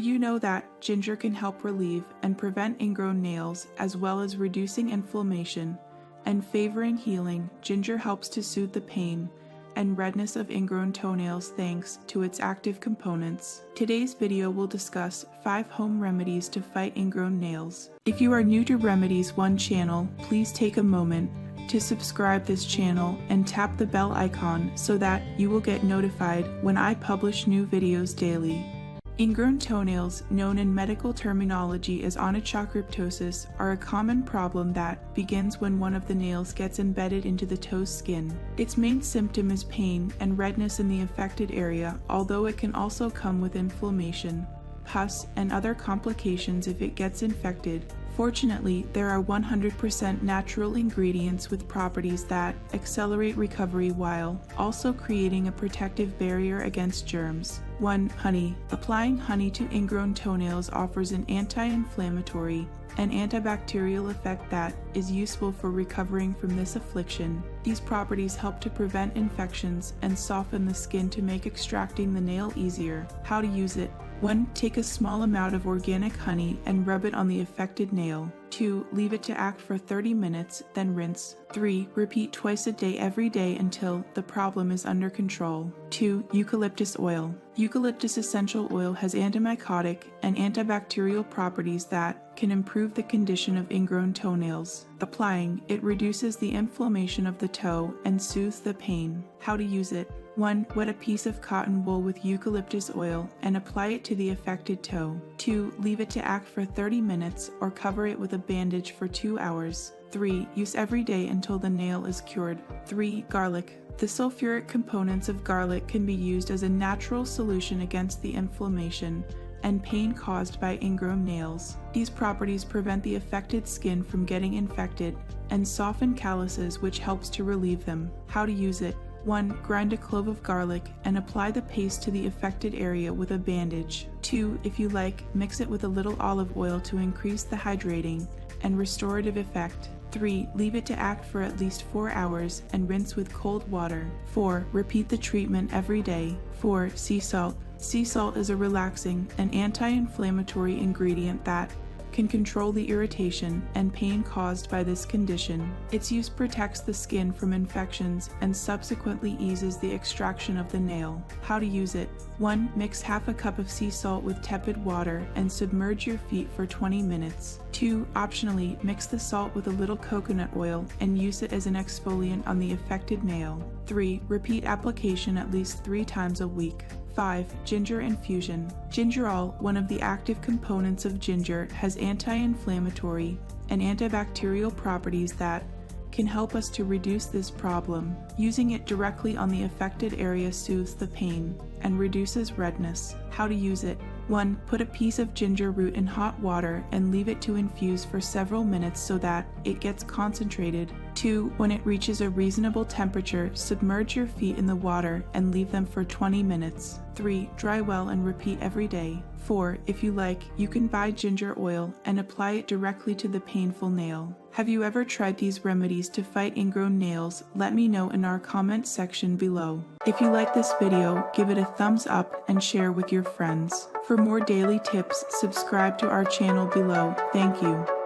Did you know that ginger can help relieve and prevent ingrown nails, as well as reducing inflammation and favoring healing? Ginger helps to soothe the pain and redness of ingrown toenails thanks to its active components. Today's video will discuss 5 home remedies to fight ingrown nails. If you are new to Remedies One channel, please take a moment to subscribe this channel and tap the bell icon so that you will get notified when I publish new videos daily. Ingrown toenails, known in medical terminology as onychocryptosis, are a common problem that begins when one of the nails gets embedded into the toe skin. Its main symptom is pain and redness in the affected area, although it can also come with inflammation, pus, and other complications if it gets infected. Fortunately, there are 100% natural ingredients with properties that accelerate recovery while also creating a protective barrier against germs. 1. Honey. Applying honey to ingrown toenails offers an anti-inflammatory and antibacterial effect that is useful for recovering from this affliction. These properties help to prevent infections and soften the skin to make extracting the nail easier. How to use it. 1. Take a small amount of organic honey and rub it on the affected nail. 2. Leave it to act for 30 minutes, then rinse. 3. Repeat twice a day every day until the problem is under control. 2. Eucalyptus oil. Eucalyptus essential oil has antimycotic and antibacterial properties that can improve the condition of ingrown toenails. Applying it reduces the inflammation of the toe and soothes the pain. How to use it. 1. Wet a piece of cotton wool with eucalyptus oil and apply it to the affected toe. 2. Leave it to act for 30 minutes or cover it with a bandage for 2 hours. 3. Use every day until the nail is cured. 3. Garlic. The sulfuric components of garlic can be used as a natural solution against the inflammation and pain caused by ingrown nails. These properties prevent the affected skin from getting infected and soften calluses, which helps to relieve them. How to use it. 1. Grind a clove of garlic and apply the paste to the affected area with a bandage. 2. If you like, mix it with a little olive oil to increase the hydrating and restorative effect. 3. Leave it to act for at least 4 hours and rinse with cold water. 4. Repeat the treatment every day. 4. Sea salt. Sea salt is a relaxing and anti-inflammatory ingredient that can control the irritation and pain caused by this condition. Its use protects the skin from infections and subsequently eases the extraction of the nail. How to use it. 1. Mix half a cup of sea salt with tepid water and submerge your feet for 20 minutes. 2. Optionally, mix the salt with a little coconut oil and use it as an exfoliant on the affected nail. 3. Repeat application at least 3 times a week. 5. Ginger infusion. Gingerol, one of the active components of ginger, has anti-inflammatory and antibacterial properties that can help us to reduce this problem. Using it directly on the affected area soothes the pain and reduces redness. How to use it. 1. Put a piece of ginger root in hot water and leave it to infuse for several minutes so that it gets concentrated. 2. When it reaches a reasonable temperature, submerge your feet in the water and leave them for 20 minutes. 3. Dry well and repeat every day. 4. If you like, you can buy ginger oil and apply it directly to the painful nail. Have you ever tried these remedies to fight ingrown nails? Let me know in our comment section below. If you like this video, give it a thumbs up and share with your friends. For more daily tips, subscribe to our channel below. Thank you.